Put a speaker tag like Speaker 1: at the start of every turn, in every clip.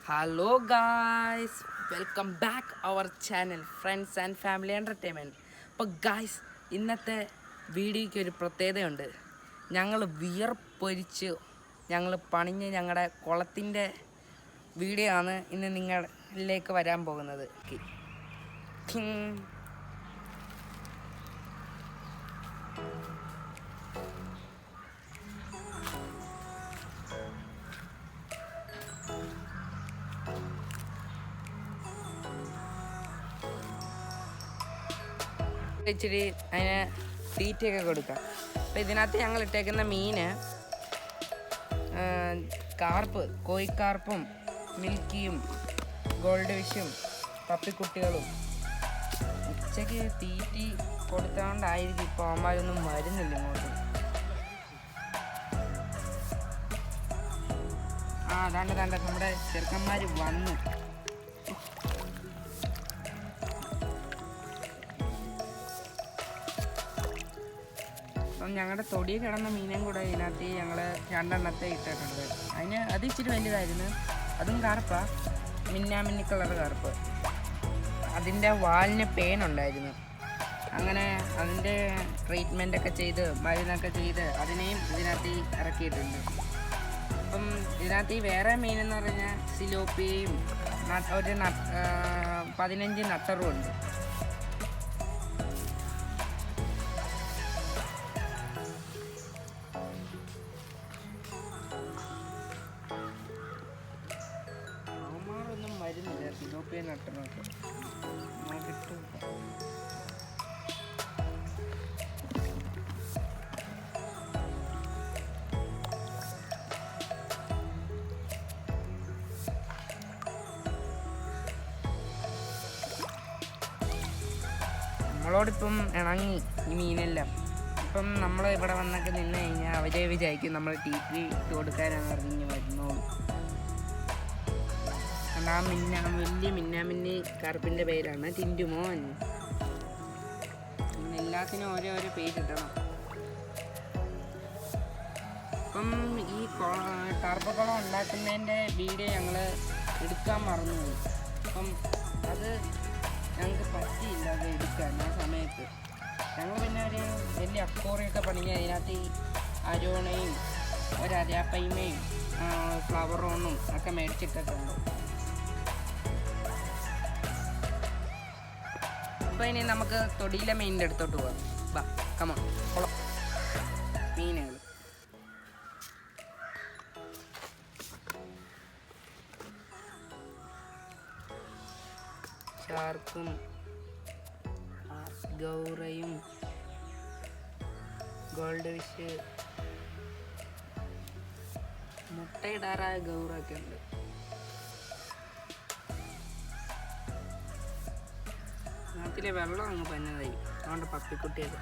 Speaker 1: Hello guys, welcome back our channel friends and family entertainment. അപ്പോൾ guys, ഇന്നത്തെ വീഡിയോയ്ക്ക് ഒരു പ്രത്യേകതയുണ്ട്. ഞങ്ങൾ വിയർപ്പൊരിച്ച് ഞങ്ങൾ പണിഞ്ഞ ഞങ്ങളുടെ കുളത്തിൻ്റെ വീഡിയോ ആണ് ഇന്ന് നിങ്ങളിലേക്ക് വരാൻ പോകുന്നത്. ഇച്ചിരി അതിന് തീറ്റയൊക്കെ കൊടുക്കാം. അപ്പോൾ ഇതിനകത്ത് ഞങ്ങൾ ഇട്ടേക്കുന്ന മീൻ കാർപ്പ്, കോഴിക്കാർപ്പും മിൽക്കിയും ഗോൾഡ് ഫിഷും പപ്പിക്കുട്ടികളും. ഉച്ചയ്ക്ക് തീറ്റി കൊടുത്തോണ്ടായിരിക്കും ഇപ്പോൾ അമ്മമാരൊന്നും വരുന്നില്ല ഇങ്ങോട്ട്. അതാണ്ട് നമ്മുടെ ചെറുക്കന്മാർ വന്നു. അപ്പം ഞങ്ങളുടെ തൊടിയിൽ കിടന്ന മീനും കൂടെ ഇതിനകത്ത് ഞങ്ങൾ രണ്ടെണ്ണത്തെ ഇട്ടിട്ടുണ്ട്. അത് ഇച്ചിരി വലുതായിരുന്നു. അതും കറുപ്പാ, മിന്നാമിന്നി കളർ കറുപ്പ്. അതിൻ്റെ വാലിന് പേനുണ്ടായിരുന്നു. അങ്ങനെ അതിൻ്റെ ട്രീറ്റ്മെൻറ്റൊക്കെ ചെയ്ത് മരുന്നൊക്കെ ചെയ്ത് അതിനെയും ഇതിനകത്ത് ഇറക്കിയിട്ടുണ്ട്. അപ്പം ഇതിനകത്ത് വേറെ മീനെന്ന് പറഞ്ഞാൽ സിലോപ്പിയും ഒരു 15 നട്ടറും ഉണ്ട്. വരുന്നില്ല സിലോപ്പിയ നട്ടറൊക്കെ കിട്ടും. നമ്മളോടിപ്പം ഇണങ്ങി ഈ മീനെല്ലാം. ഇപ്പം നമ്മൾ ഇവിടെ വന്നൊക്കെ നിന്ന് കഴിഞ്ഞാൽ അവരെ വിചാരിക്കും നമ്മൾ ടീറ്റി ഇട്ട് കൊടുക്കാനാണ് അറിഞ്ഞ് വരുന്നോളൂ. ആ വലിയ മിന്നാമിന്നി കറുപ്പിൻ്റെ പേരാണ് ടിൻറ്റുമോൻ. എല്ലാത്തിനും ഓരോരോ പേരിടണം. അപ്പം ഈ കറുപ്പക്കുളം ഉണ്ടാക്കുന്നതിൻ്റെ വീഡിയോ ഞങ്ങൾ എടുക്കാൻ മറന്നുപോയി. അപ്പം അത് ഞങ്ങൾക്ക് പറ്റിയില്ല അത് എടുക്കാൻ ആ സമയത്ത്. ഞങ്ങൾ പിന്നെ ഒരു വലിയ അക്കോറിയൊക്കെ പണിഞ്ഞ് അതിനകത്ത് ഈ അരോണയും ഒരരാപ്പയ്മയും ഫ്ലവർ റോണും ഒക്കെ മേടിച്ചിട്ടിട്ടുണ്ട്. അപ്പോൾ ഇനി നമുക്ക് തൊടിയിലെ മീനിൻ്റെ അടുത്തോട്ട് പോകാം. ബാ കമോൺ, കുളം മീനുകൾ. ഷാർക്കും ഗൗറയും ഗോൾഡ് ഫിഷ്, മുട്ടയിടാറായ ഗൗറൊക്കെ ഉണ്ട്. നാട്ടിലെ വെള്ളം അങ്ങ് പന്നതായി, അതുകൊണ്ട് പപ്പിക്കുട്ടിയത്.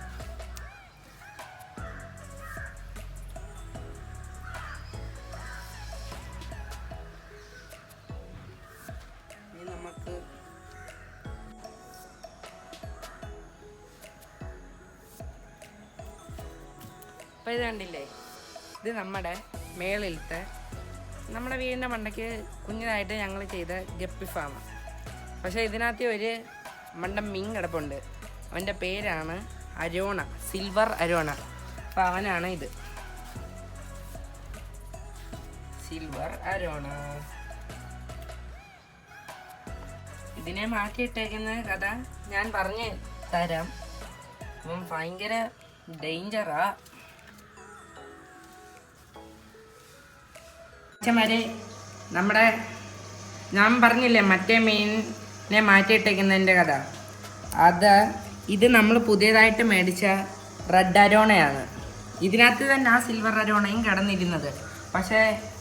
Speaker 1: ഇനി നമുക്ക് ഇപ്പം ഇത് കണ്ടില്ലേ, ഇത് നമ്മുടെ മേളിലത്തെ നമ്മുടെ വീടിൻ്റെ മണ്ടയ്ക്ക് കുഞ്ഞിനായിട്ട് ഞങ്ങൾ ചെയ്ത ഗപ്പി ഫാം. പക്ഷേ ഇതിനകത്ത് ഒരു മണ്ടൻ മീൻ കിടപ്പുണ്ട്. അവൻ്റെ പേരാണ് അരോണ, സിൽവർ അരോണ. അപ്പം അവനാണ് ഇത്, സിൽവർ അരോണ. ഇതിനെ മാറ്റിയിട്ടേക്കുന്ന കഥ ഞാൻ പറഞ്ഞു തരാം. അപ്പം ഭയങ്കര ഡേഞ്ചറാ. നമ്മുടെ ഞാൻ പറഞ്ഞില്ലേ മറ്റേ മീനിനെ മാറ്റിയിട്ടേക്കുന്നതിൻ്റെ കഥ. ഇത് നമ്മൾ പുതിയതായിട്ട് മേടിച്ച റെഡ് അരോണയാണ്. ഇതിനകത്ത് തന്നെ ആ സിൽവർ അരോണയും കിടന്നിരുന്നത്. പക്ഷേ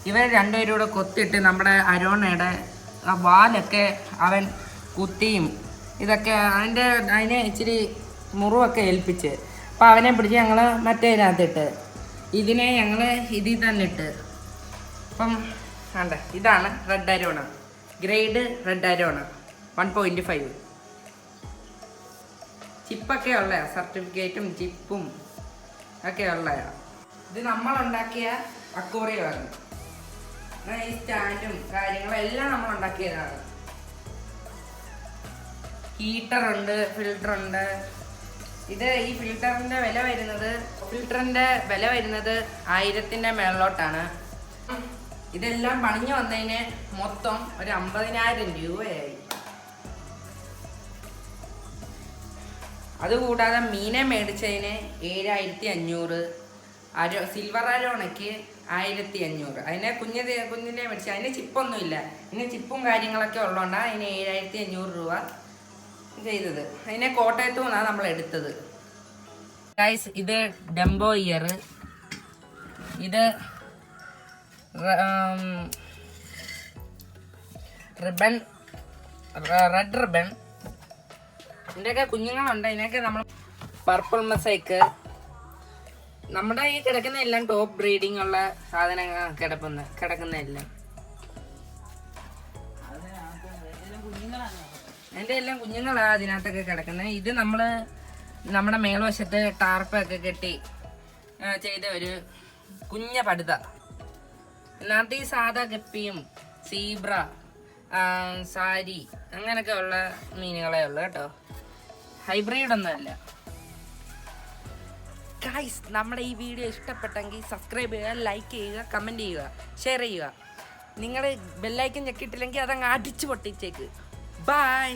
Speaker 1: ഇവർ രണ്ടുപേരും കൂടെ കൊത്തിയിട്ട് നമ്മുടെ അരോണയുടെ ആ വാലൊക്കെ അവൻ കുത്തിയും ഇതൊക്കെ അതിനെ ഇച്ചിരി മുറിവൊക്കെ ഏൽപ്പിച്ച്. അപ്പോൾ അവനെ പിടിച്ച് ഞങ്ങൾ മറ്റേതിനകത്തിട്ട്, ഇതിനെ ഞങ്ങൾ ഇതിൽ തന്നെ ഇട്ട്. അപ്പം വേണ്ട, ഇതാണ് red arowana, grade red arowana 1.5. ചിപ്പൊക്കെ ഉള്ളതാണ്, സർട്ടിഫിക്കറ്റും ചിപ്പും ഒക്കെ ഉള്ളതാണ്. ഇത് നമ്മളുണ്ടാക്കിയ അക്വേറിയമാണ്. ഈ സ്റ്റാൻഡും കാര്യങ്ങളും എല്ലാം നമ്മൾ ഉണ്ടാക്കിയതാണ്. ഹീറ്ററുണ്ട്, ഫിൽറ്ററുണ്ട്. ഈ ഫിൽറ്ററിന്റെ വില വരുന്നത് 1000-ന്റെ മേളിലോട്ടാണ്. ഇതെല്ലാം പണിഞ്ഞു വന്നതിന് മൊത്തം ഒരു 50,000 രൂപയായി. അതുകൂടാതെ മീനെ മേടിച്ചതിന് 7500, സിൽവർ അരോണയ്ക്ക് 1500. അതിനെ കുഞ്ഞിനെ മേടിച്ച അതിന് ചിപ്പൊന്നുമില്ല. ഇതിന് ചിപ്പും കാര്യങ്ങളൊക്കെ ഉള്ളതുകൊണ്ടാണ് അതിന് 7500 രൂപ ചെയ്തത്. അതിനെ കോട്ടയത്തു നിന്നാണ് നമ്മൾ എടുത്തത്. ഗൈസ്, ഇത് ഡംബോ ഇയർ, ഇത് റിബൺ, റെഡ് റിബൺ. ഇതിൻ്റെയൊക്കെ കുഞ്ഞുങ്ങളുണ്ട്. ഇതിനൊക്കെ നമ്മൾ പർപ്പിൾ മൊസൈക്ക്. നമ്മുടെ ഈ കിടക്കുന്ന എല്ലാം ടോപ്പ് ബ്രീഡിംഗ് ഉള്ള സാധനങ്ങൾ കിടക്കുന്നതെല്ലാം. അതിൻ്റെ എല്ലാം കുഞ്ഞുങ്ങളാണ് അതിനകത്തൊക്കെ കിടക്കുന്നത്. ഇത് നമ്മുടെ മേൽവശത്ത് ടാർപ്പൊക്കെ കെട്ടി ചെയ്ത ഒരു കുഞ്ഞ പടുത. ഇതിനകത്ത് ഈ സാധാ ഗപ്പിയും സീബ്ര, സാരി അങ്ങനെയൊക്കെ ഉള്ള മീനുകളേ ഉള്ളു കേട്ടോ. ഹൈബ്രിഡ് ഒന്നുമല്ല. ഗൈസ്, നമ്മുടെ ഈ വീഡിയോ ഇഷ്ടപ്പെട്ടെങ്കിൽ സബ്സ്ക്രൈബ് ചെയ്യുക, ലൈക്ക് ചെയ്യുക, കമൻറ്റ് ചെയ്യുക, ഷെയർ ചെയ്യുക. നിങ്ങൾ ബെല്ലൈക്കൻ ഞെക്കിയിട്ടില്ലെങ്കിൽ അതങ്ങ് അടിച്ചു പൊട്ടിച്ചേക്ക്. ബൈ.